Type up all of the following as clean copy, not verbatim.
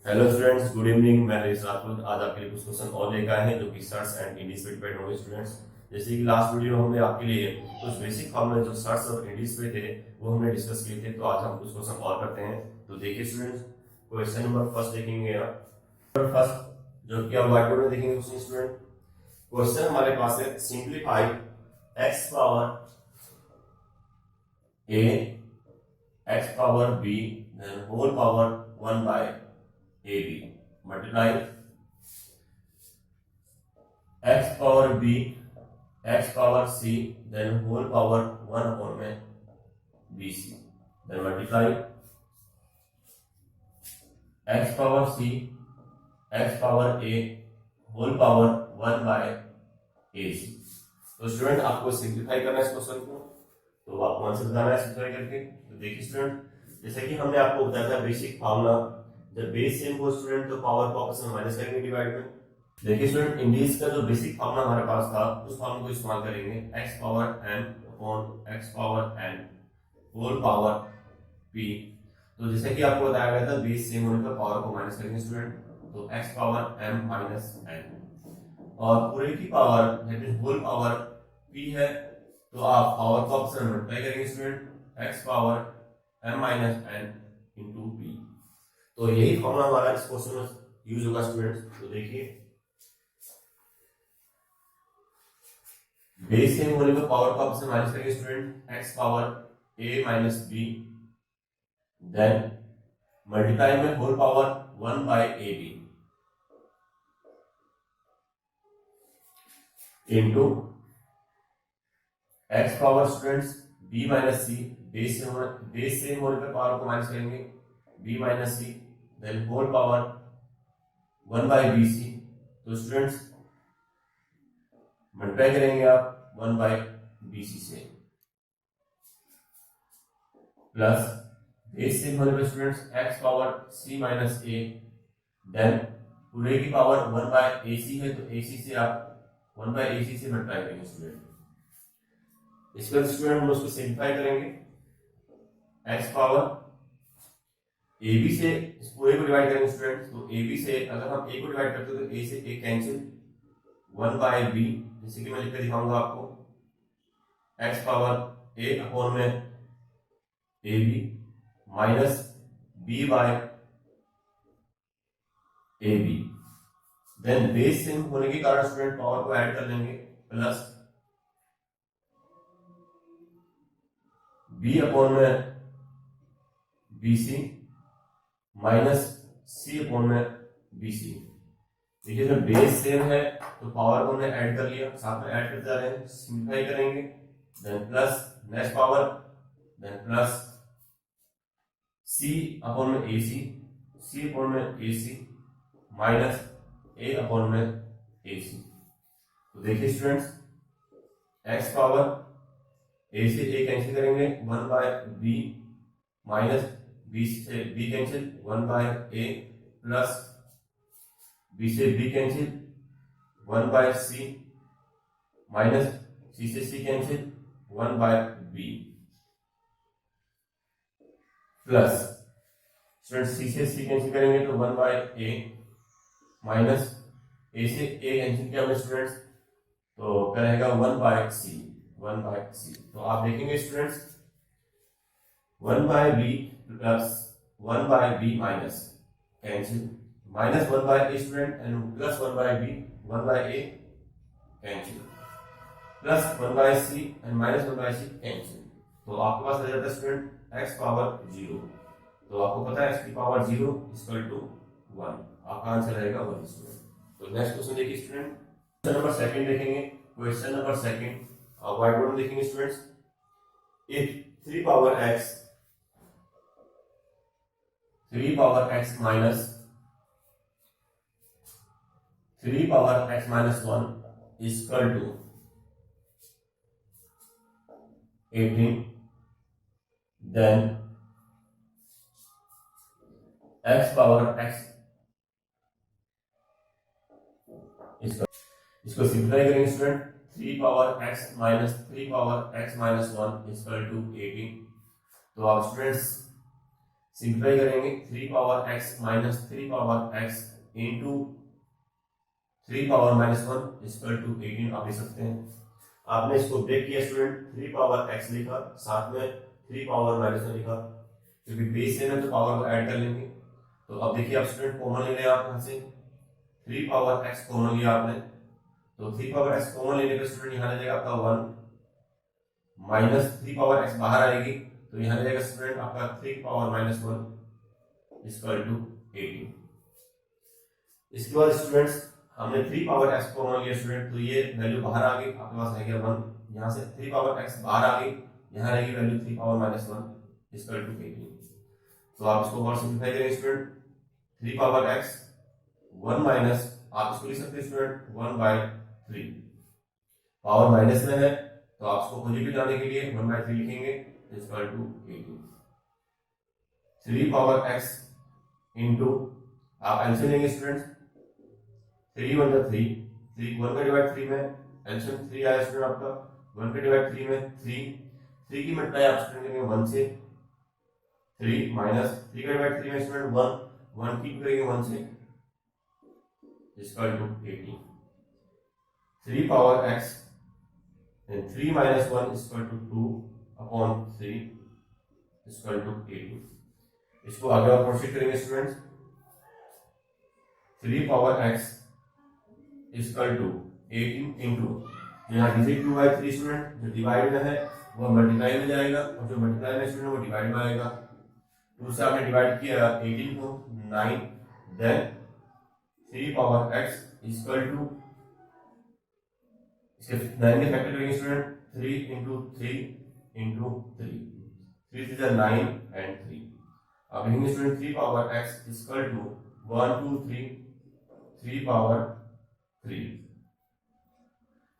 Hello students, good evening. मैं हरीश राठौर आज आपके लिए कुछ क्वेश्चन और लेकर आए हैं जो कि सर्च एंड इंडीज पे डिपेंड होंगे स्टूडेंट्स। जैसे कि लास्ट वीडियो में हमने आपके लिए कुछ बेसिक फॉर्मूले जो सर्च और इंडीज पे थे वो हमने डिस्कस किए थे, तो आज हम कुछ क्वेश्चन और करते हैं। तो देखिए स्टूडेंट्स, क्वेश्चन नंबर फर्स्ट देखेंगे आप। फर्स्ट जो कि आप व्हाइट बोर्ड में देखेंगे क्वेश्चन स्टूडेंट। क्वेश्चन हमारे पास है सिंप्लीफाई एक्स पावर ए एक्स पावर बी then whole power 1 by ab multiply x power b x power c then whole power 1 upon में bc then multiply x power c x power a whole power 1 by ac। तो student आपको simplify करना है इस question को, तो आपको answer बताना है सिंप्लीफाई करके। तो देखिए स्टूडेंट, जैसे कि हमने आपको बताया था बेसिक फार्मूला, जब बेस सेम हो स्टूडेंट तो पावर को आपस में माइनस करेंगे डिवाइड में। देखिए स्टूडेंट, इंडीज का जो बेसिक फार्मूला हमारे पास था उस फार्मूला को इस्तेमाल करेंगे x power m upon x power n whole power p। तो जैसे कि आपको बताया गया था बेस सेम होने पर पावर को माइनस करेंगे स्टूडेंट, तो x power m minus n और पूरे की power that is whole power p है, तो आप पावर को आपस में मल्टीप्लाई करेंगे student x power m minus n into p। तो यही फॉर्मूला हमारा इस क्वेश्चन में यूज होगा स्टूडेंट्स। तो देखिए बेस सेम होने पर पावर को आपस में माइनस करेंगे student, x power a minus b then multiply में whole power 1 by ab into x power students b minus c base same होने पर पावर को माइनस करेंगे b minus c then whole power 1 by bc। तो students multiply करेंगे आप 1 by bc से, plus base same होने पर students x power c minus a then पूरे की पावर 1 बाय ac है, तो ac से आप 1 बाय ac से मल्टीप्लाई करेंगे स्टूडेंट। इसके बाद स्टूडेंट हम उसको सिंप्लीफाई करेंगे, x पावर ab से इस पूरे को डिवाइड करेंगे स्टूडेंट, तो ab से अगर हम a को डिवाइड करते हैं तो a से a कैंसिल 1 बाय b, जैसे कि मैं लिख कर दिखाऊंगा आपको, x पावर a अपॉन में ab minus b by ab then base same होने के कारण स्टूडेंट पावर को ऐड कर लेंगे, प्लस b अपॉन में bc माइनस c अपॉन में bc। देखिए जब बेस सेम है तो पावर को हमने ऐड कर लिया, साथ में ऐड करते जा रहे हैं, सिंप्लीफाई करेंगे then plus next power then plus c upon में ac c अपॉन में ac माइनस a अपॉन में ac। तो देखिए स्टूडेंट्स, x पावर a से a कैंसिल करेंगे 1 बाय b माइनस b से b cancel 1 by a plus b से b cancel 1 by c minus c से c cancel 1 by b plus student c से c cancel करेंगे तो 1 by a minus a से a cancel किया हमने students, तो क्या रहेगा 1 बाय c 1 बाय c। तो आप देखेंगे students 1 by b plus 1 by b minus cancel minus 1 by a student and plus 1 by b 1 by a cancel plus 1 by c and minus 1 by c cancel. तो आपके पास आ जाता है student x power 0। तो आपको पता है x की power 0 equal to 1, आपका आंसर रहेगा 1 स्टूडेंट। तो नेक्स्ट क्वेश्चन देखिए स्टूडेंट, क्वेश्चन नंबर सेकंड देखेंगे। क्वेश्चन नंबर सेकंड और व्हाइट बोर्ड में देखेंगे students. If 3 power x minus 3 power x minus 1 equal to 18 then x power x इसको सिंप्लीफाई करेंगे student, 3 power x minus 3 power x minus 1 equal to 18। तो आप students simplify करेंगे 3 power x minus 3 power x into 3 power minus 1 equal to 18 आप लिख सकते हैं। आपने इसको ब्रेक किया स्टूडेंट, 3 पावर x लिखा, साथ में 3 पावर माइनस 1 लिखा, क्योंकि बेस सेम है तो पावर को ऐड कर लेंगे। तो अब देखिए आप स्टूडेंट कॉमन ले लें आप यहाँ से, 3 पावर x कॉमन लिया आपने, तो 3 पावर x कॉमन लेने पे स्टूडेंट यहाँ आ जाएगा आपका 1 माइनस 3 पावर x बाहर आएगी, तो यहाँ आ जाएगा स्टूडेंट आपका 3 पावर माइनस 1 इक्वल टू 18। इसके बाद स्टूडेंट्स हमने 3 पावर x कॉमन लिया स्टूडेंट, तो ये वैल्यू बाहर आ गई, आपके पास रह गया 1, यहाँ से 3 पावर x बाहर आ गई, यहाँ रहेगी value 3 power minus 1 equal to 18। तो आप इसको और सिंप्लीफाई करेंगे स्टूडेंट, 3 पावर x 1 माइनस, आप इसको लिख सकते हैं स्टूडेंट 1/3, पावर माइनस में है तो आप इसको पॉजिटिव लाने के लिए 1/3 लिखेंगे equal to 18। 3 power x into, आप एलसीएम लेंगे स्टूडेंट, 3 1 3, 3 1 का डिवाइड 3 में एलसीएम 3 आया स्टूडेंट आपका, 1 का डिवाइड 3 में 3 की मल्टीप्लाई आप स्टूडेंट करेंगे 1 से, 3 माइनस 3 का डिवाइड 3 में स्टूडेंट 1 की करेंगे 1 से equal to 18। 3 power x and 3 minus 1 is equal to 2 upon 3 is equal to 18। इसको आगे और प्रोसीड करेंगे students, 3 power x is equal to 18 into, यहाँ डिजिट 2/3 स्टूडेंट, जो डिवाइड में है वो मल्टीप्लाई में जाएगा, और जो मल्टीप्लाई में स्टूडेंट वो डिवाइड में आएगा। 2 से आपने डिवाइड किया 18 को 9, then 3 power x is equal to, इसके 9 के फैक्टर करेंगे स्टूडेंट, 3 इंटू 3 इंटू 3, 3 3 9 एंड 3, अब लिखेंगे student 3 power x equal to 1 2 3 3 power 3।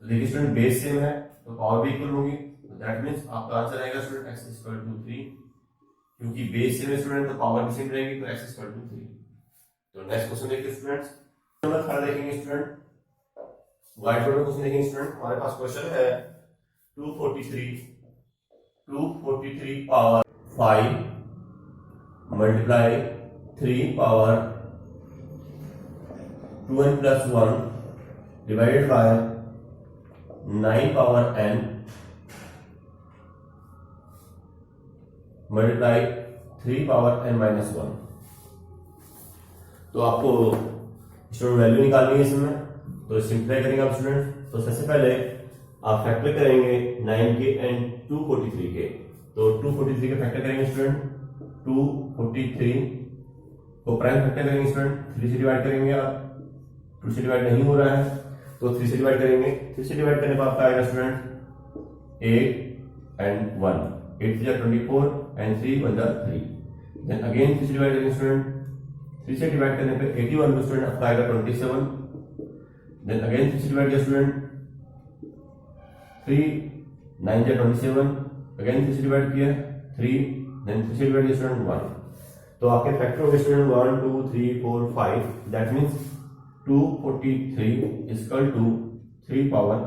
तो देखिए स्टूडेंट बेस सेम है तो पावर भी इक्वल होगी, तो दैट मींस आपका आंसर आएगा स्टूडेंट x इक्वल टू 3, क्योंकि बेस सेम है स्टूडेंट तो पावर भी सेम रहेगी, तो x इक्वल टू 3। तो नेक्स्ट क्वेश्चन देखिए स्टूडेंट्स, नंबर 3 देखेंगे स्टूडेंट, व्हाइट बोर्ड में क्वेश्चन देखेंगे स्टूडेंट। हमारे पास क्वेश्चन है 243 power 5 multiply 3 power 2n plus 1 divided by 9 power n multiply 3 power n minus 1। तो आपको स्टूडेंट वैल्यू निकालनी है इसमें, तो सिंप्लीफाई करेंगे आप स्टूडेंट। तो सबसे पहले आप फैक्टर करेंगे 9 के एंड 243 के, तो 243 के फैक्टर करेंगे स्टूडेंट, 243 को प्राइम फैक्टर करेंगे स्टूडेंट, 3 से डिवाइड करेंगे आप, 2 से डिवाइड नहीं हो रहा है तो 3 से डिवाइड करेंगे, 3 से डिवाइड करने पर आपका आएगा student 8 and 1, 8 3 24 and 3 1 3, then again 3 से डिवाइड करेंगे स्टूडेंट, 3 से डिवाइड करने पे 81 में स्टूडेंट आपका आएगा 27, देन अगेन 3 से डिवाइड किया स्टूडेंट, 3 9 27, अगेन 3 से डिवाइड किया 3, देन 3 से डिवाइड किया स्टूडेंट 1। तो आपके फैक्टर हो गए student 1 2 3 4 5, that means 243 equal to 3 power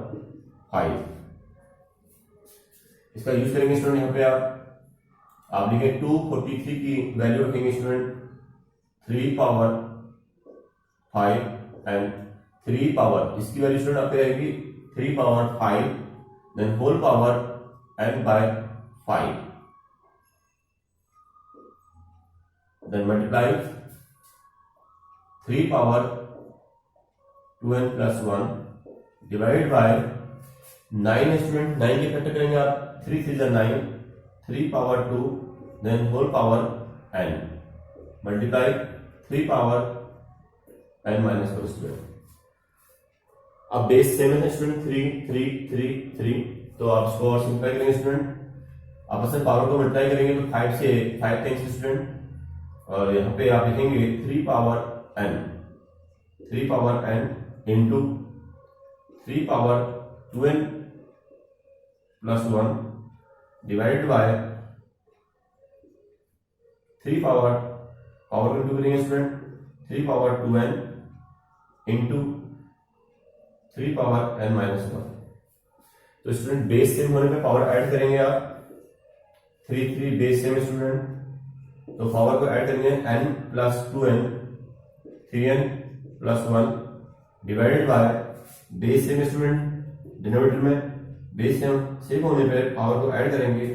5। इसका यूज करेंगे स्टूडेंट, यहाँ पे आप लिखे 243 की वैल्यू रखेंगे स्टूडेंट 3 पावर 5 एंड 3 पावर, इसकी वैल्यू स्टूडेंट आपकी रहेगी 3 power 5, then whole power n by 5, then multiply 3 power 2n plus 1 divide by 9 student, 9 के फैक्टर करेंगे आप, 3 3 9, 3 power 2, then whole power n multiply 3 power n minus 4 student. अब base same है student 3 3 3 3, तो आप इसको और सिंप्लीफाई करेंगे स्टूडेंट, आपस में पावर को मल्टीप्लाई करेंगे तो 5 से 5 टाइम्स स्टूडेंट, और यहाँ पे आप लिखेंगे 3 power n into 3 power 2n plus 1 divide bye 3 power को इंटू करेंगे student, 3 power 2n into 3 power n minus 1। तो स्टूडेंट बेस सेम होने पे पावर ऐड करेंगे आप, 3 3 बेस सेम स्टूडेंट, तो पावर को ऐड करेंगे n plus 2n 3n plus 1 divided by base same student denominator में बेस सेम होने पर पावर को ऐड करेंगे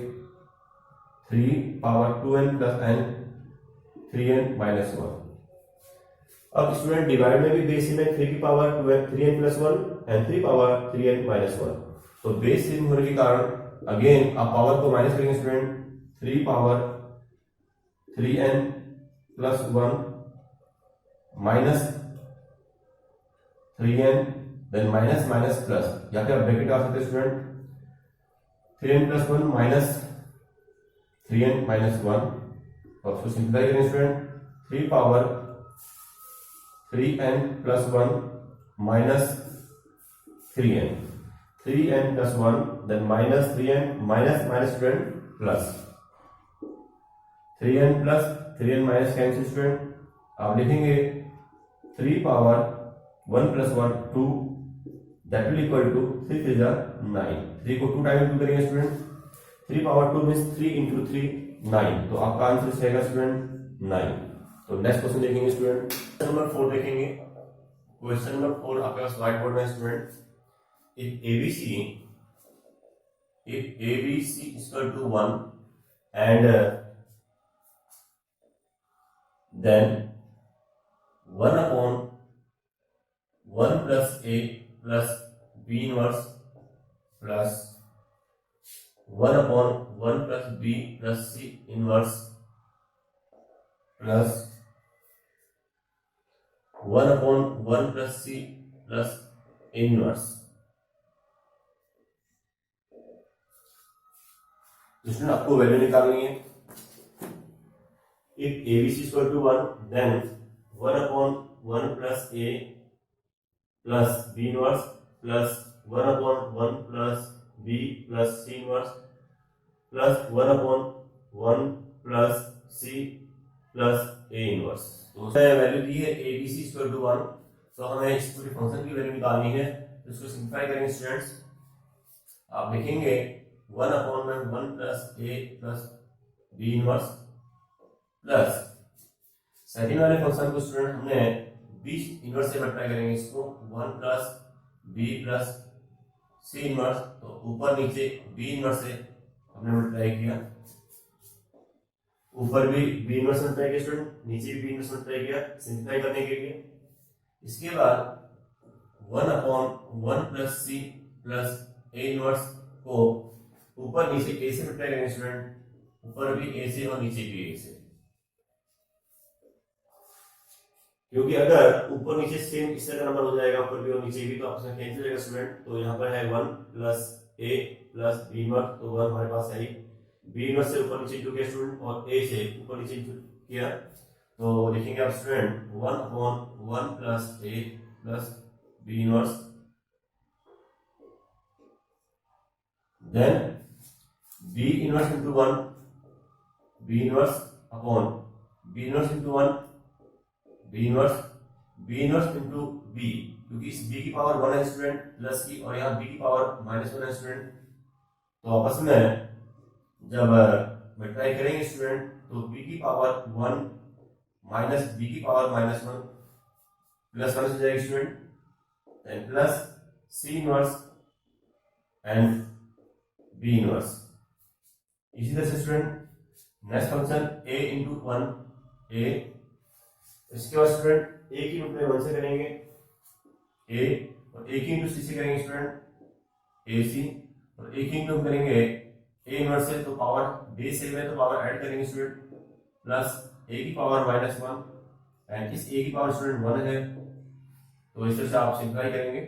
3 power 2n plus n 3n minus 1। अब स्टूडेंट डिवाइड में भी बेस सेम है 3 की power 3n plus 1 and 3 power 3n minus 1। तो बेस सेम होने के कारण अगेन आप पावर को माइनस करेंगे student 3 power 3n plus 1 minus 3n then minus minus plus, या फिर आप ब्रैकेट आ सकते हैं student 3n plus 1 minus 3n minus 1। और उसको सिंप्लीफाई करेंगे student 3 power 3n plus 1 minus 3n plus 1 then minus 3n minus minus student plus 3n plus 3n minus cancel student. आप लिखेंगे 3 power 1 plus 1 2 that will equal to 3 3 9। 3 को 2 time करेंगे student 3 power 2 means 3 into 3 9। तो आपका answer रहेगा student 9। तो next question देखेंगे student question number 4 देखेंगे। क्वेश्चन नंबर 4 आपके पास व्हाइट बोर्ड में student if ABC is equal to 1 and then 1 upon 1 plus A plus B inverse plus 1 upon 1 plus B plus C inverse plus 1 upon 1 plus C plus inverse। तो student आपको value निकालनी है। If ABC is equal to 1 then 1 upon 1 plus A plus B inverse plus 1 upon 1 plus B plus C inverse plus 1 upon 1 plus C plus A inverse। तो value दी है ABC is equal to 1, तो हमें इस पूरे function की value निकालनी है। तो इसको सिंप्लीफाई करेंगे स्टूडेंट्स। आप लिखेंगे 1 अपॉन में 1 plus A plus B inverse plus second वाले फंक्शन को स्टूडेंट हमने B इनवर्स से मल्टीप्लाई करेंगे इसको 1 plus B plus C inverse. तो ऊपर नीचे B इनवर्स से हमने मल्टीप्लाई किया, ऊपर भी B इनवर्स मल्टीप्लाई किया स्टूडेंट, नीचे भी B इनवर्स मल्टीप्लाई किया सिंप्लीफाई करने के लिए। इसके बाद 1 upon 1 plus C plus A inverse को ऊपर नीचे A से मल्टीप्लाई करेंगे स्टूडेंट, ऊपर भी A से और नीचे भी A से। क्योंकि अगर ऊपर नीचे सेम इस तरह का नंबर हो जाएगा ऊपर भी और नीचे भी तो आपस में कैंसिल हो जाएगा स्टूडेंट। तो यहाँ पर है 1 plus A plus B inverse, तो 1 हमारे पास है B इनवर्स से ऊपर नीचे इंटू किया स्टूडेंट और A से ऊपर नीचे इंटू किया। तो लिखेंगे आप student 1 upon 1 plus A plus B inverse then B inverse into 1 B inverse upon B inverse into 1 B inverse into B, क्योंकि इस B की पावर 1 है स्टूडेंट प्लस की और यहाँ B की पावर माइनस 1 है स्टूडेंट। तो आपस में जब मल्टीप्लाई करेंगे स्टूडेंट तो B की पावर 1 माइनस B की पावर माइनस 1 प्लस 1 हो जाएगी student, then plus C inverse and B inverse. इसी तरह से student next function A into 1 A, इसके बाद स्टूडेंट A की मल्टीप्लाई 1 से करेंगे A और A की इंटू C से करेंगे स्टूडेंट AC और A की इंटू करेंगे A इनवर्स से, तो पावर बेस सेम है तो पावर ऐड करेंगे स्टूडेंट प्लस A की पावर माइनस 1 एंड इस A की पावर स्टूडेंट 1 है। तो इस तरह से आप सिंप्लीफाई करेंगे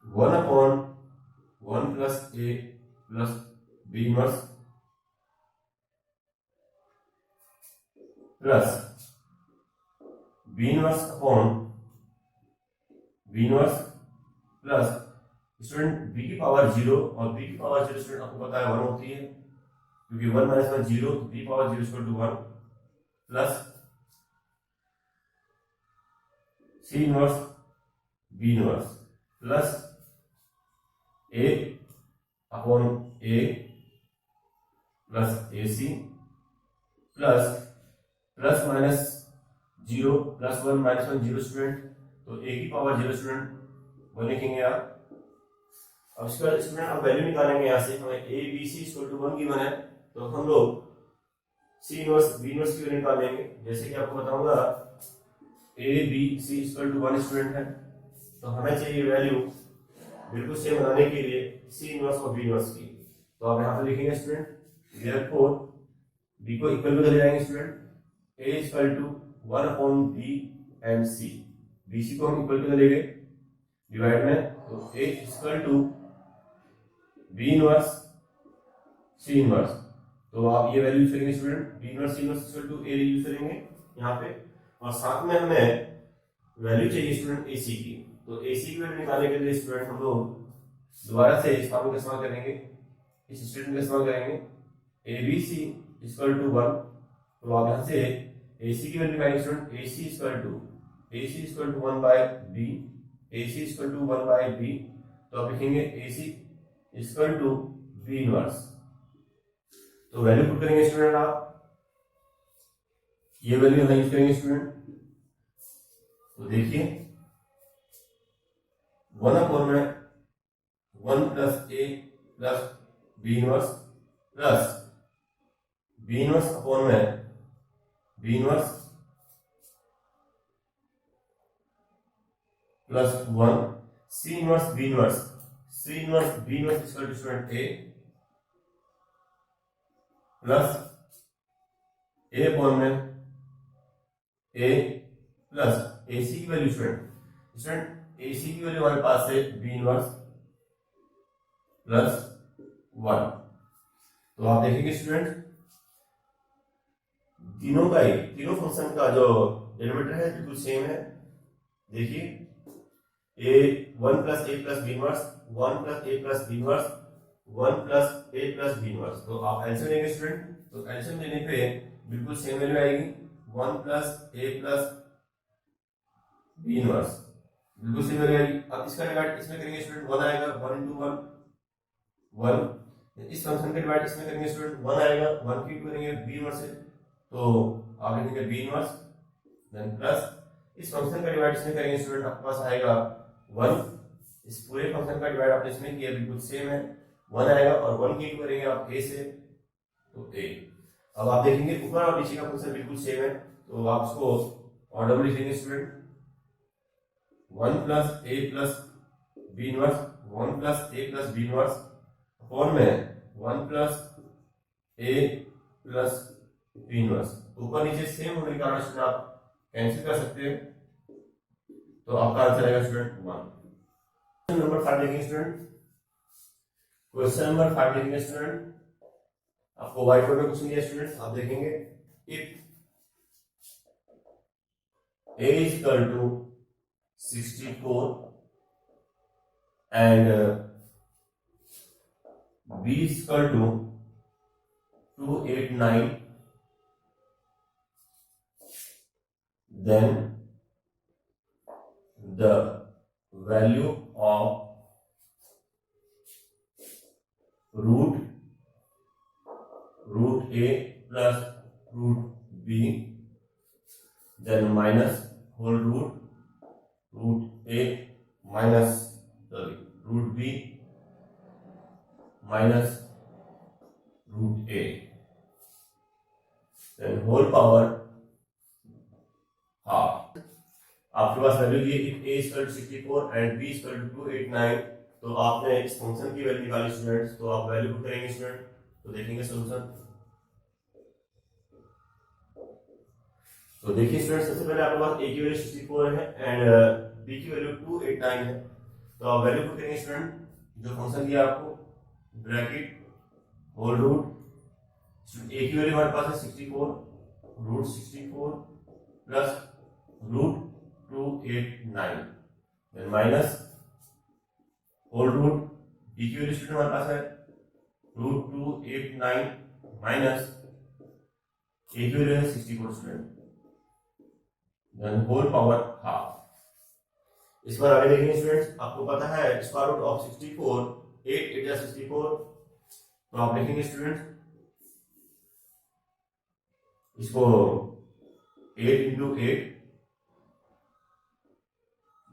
1 upon 1 plus A plus B inverse plus B inverse upon B inverse plus student B की पावर 0 और B की पावर 0 स्टूडेंट आपको पता है 1 होती है, क्योंकि 1 माइनस 1 0, तो B power 0 equal to 1 plus C inverse B inverse plus A upon A plus AC plus plus minus 0 plus 1 minus 1 0 student, तो A की पावर 0 स्टूडेंट 1 लिखेंगे आप। अब इसका स्टूडेंट आप वैल्यू निकालेंगे यहाँ से, हमें A B C equal to 1 given है, तो हम लोग C इनवर्स B इनवर्स की वैल्यू निकालेंगे। जैसे कि आपको बताऊंगा A B C equal to 1 student है, तो हमें चाहिए वैल्यू बिल्कुल सेम बनाने के लिए C इनवर्स और B इनवर्स की। तो आप यहाँ पे लिखेंगे स्टूडेंट, देयरफॉर B को इक्वल टू ले जाएंगे student, A equal to 1 upon B and C, BC को हम इक्वल टू लेंगे डिवाइड में, तो A equal to B inverse C inverse, तो आप ये वैल्यू यूज करेंगे student, B inverse C inverse equal to A use करेंगे यहाँ पे, और साथ में हमें वैल्यू चाहिए स्टूडेंट AC की। तो AC की वैल्यू निकालने के लिए स्टूडेंट हम लोग दोबारा से इस फॉर्मूले का इस्तेमाल करेंगे, इस स्टेटमेंट का इस्तेमाल करेंगे, ABC इक्वल टू 1, तो आप यहाँ से AC की वैल्यू निकालेंगे student, AC equal to 1 by B, AC equal to 1 by B, तो आप लिखेंगे AC equal to B inverse, तो वैल्यू पुट करेंगे स्टूडेंट आप, ये वैल्यू हम यूज करेंगे स्टूडेंट, तो देखिए 1 अपॉन में 1 plus A plus B inverse plus B inverse upon में B inverse plus 1 C inverse B inverse, C inverse B inverse equal to student A plus A upon में A plus AC की value student AC की value हमारे पास है B inverse plus 1, तो आप देखेंगे स्टूडेंट तीनों फंक्शन का जो डेरिवेटिव है बिल्कुल सेम है। देखिए A 1 plus A plus B inverse, 1 plus A plus B inverse, 1 plus A plus B inverse, तो आप एलसीएम लेंगे स्टूडेंट, तो एलसीएम लेने पे बिल्कुल सेम वैल्यू आएगी, 1 plus A plus B inverse, बिल्कुल सेम वैल्यू आएगी। अब इसका डिवाइड इसमें करेंगे स्टूडेंट, 1 आएगा, 1 into 1 1, इस फंक्शन का डिवाइड इसमें करेंगे स्टूडेंट, 1 आएगा, 1 की करेंगे B इनवर्स से, तो आप लिखेंगे B इनवर्स, देन प्लस इस फंक्शन का डिवाइड इसमें करेंगे स्टूडेंट, आपके पास आएगा 1, इस पूरे फंक्शन का डिवाइड आपने इसमें किया बिल्कुल सेम है, 1 आएगा, और 1 की करेंगे आप A से, तो A। अब आप देखेंगे ऊपर और नीचे का फंक्शन बिल्कुल सेम है, तो आप इसको ऑर्डर में लिखेंगे student, 1 plus A plus B inverse, 1 plus A plus B inverse upon में 1 plus A plus B inverse, ऊपर नीचे सेम होने के कारण आप कैंसिल कर सकते हैं, तो आपका आंसर आएगा स्टूडेंट 1। क्वेश्चन नंबर 5 देखेंगे स्टूडेंट, क्वेश्चन नंबर 5 देखेंगे स्टूडेंट, आपको व्हाइट बोर्ड में क्वेश्चन दिया स्टूडेंट, आप देखेंगे if A is equal to 64 and B is equal to 289, then the value of root A plus root B, then minus whole root A minus root B minus root A, then whole power half। आपके पास value दी है A equal to 64 and B equal to 289, तो आपने इस function की value निकाली students, तो आप वैल्यू पुट करेंगे स्टूडेंट, तो देखेंगे सॉल्यूशन, तो देखिए स्टूडेंट सबसे पहले आपके पास A की वैल्यू 64 है एंड B की वैल्यू 289 है, तो आप वैल्यू पुट करेंगे स्टूडेंट, जो फंक्शन दिया आपको ब्रैकेट होल रूट, A की वैल्यू हमारे पास है 64 root 64 plus root 289, then minus whole root B की वैल्यू स्टूडेंट हमारे पास है रूट 289 माइनस A की वैल्यू है 64 student, then whole power half. इस बार आगे देखेंगे स्टूडेंट्स, आपको पता है स्क्वायर रूट ऑफ 64 8 8 64, तो आप लिखेंगे स्टूडेंट इसको 8 इंटू 8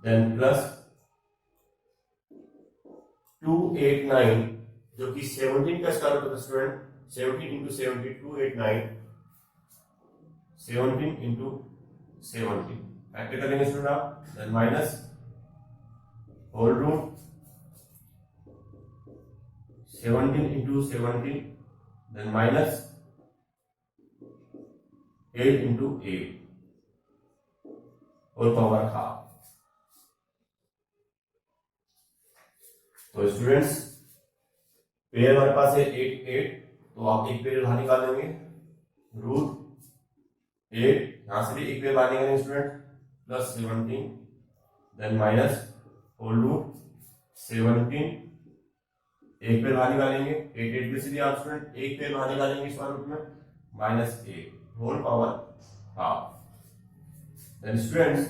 देन प्लस 289 जो कि 17 का स्क्वायर रूट होता है स्टूडेंट 17 इंटू 70 289 17 इंटू 70 फैक्टर करेंगे स्टूडेंट आप then minus whole root 17 into 17 then minus 8 into 8 whole power half. तो स्टूडेंट्स पेयर हमारे पास है 8 8 तो आप एक पेयर बाहर निकाल देंगे रूट 8 यहां से भी एक पेयर बाहर निकालेंगे student plus 17 then minus whole root 17 एक पेयर बाहर निकालेंगे 8 8 में से भी आप स्टूडेंट एक पेयर बाहर निकालेंगे स्क्वायर रूट में minus 8 whole power half. Then students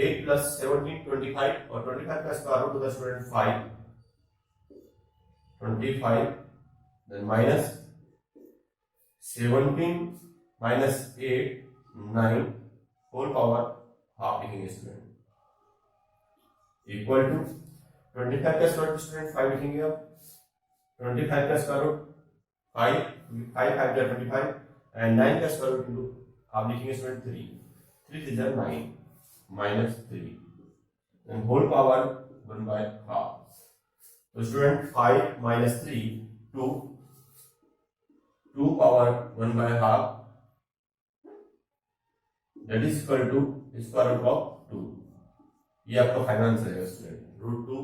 8 plus 17 25 और 25 का स्क्वायर रूट होता है student 5 25 then minus 17 minus 8 9 whole power half लिखेंगे स्टूडेंट इक्वल टू 25 का स्क्वायर रूट स्टूडेंट 5 लिखेंगे आप 25 का स्क्वायर रूट 5 5 5 का 25 एंड 9 का स्क्वायर रूट इंटू आप लिखेंगे student 3 3 is 9 minus 3 and whole power 1 by half। तो student 5 minus 3 2 2 power 1 by half that is equal to square root of 2 ये आपका फाइनल आंसर है स्टूडेंट रूट 2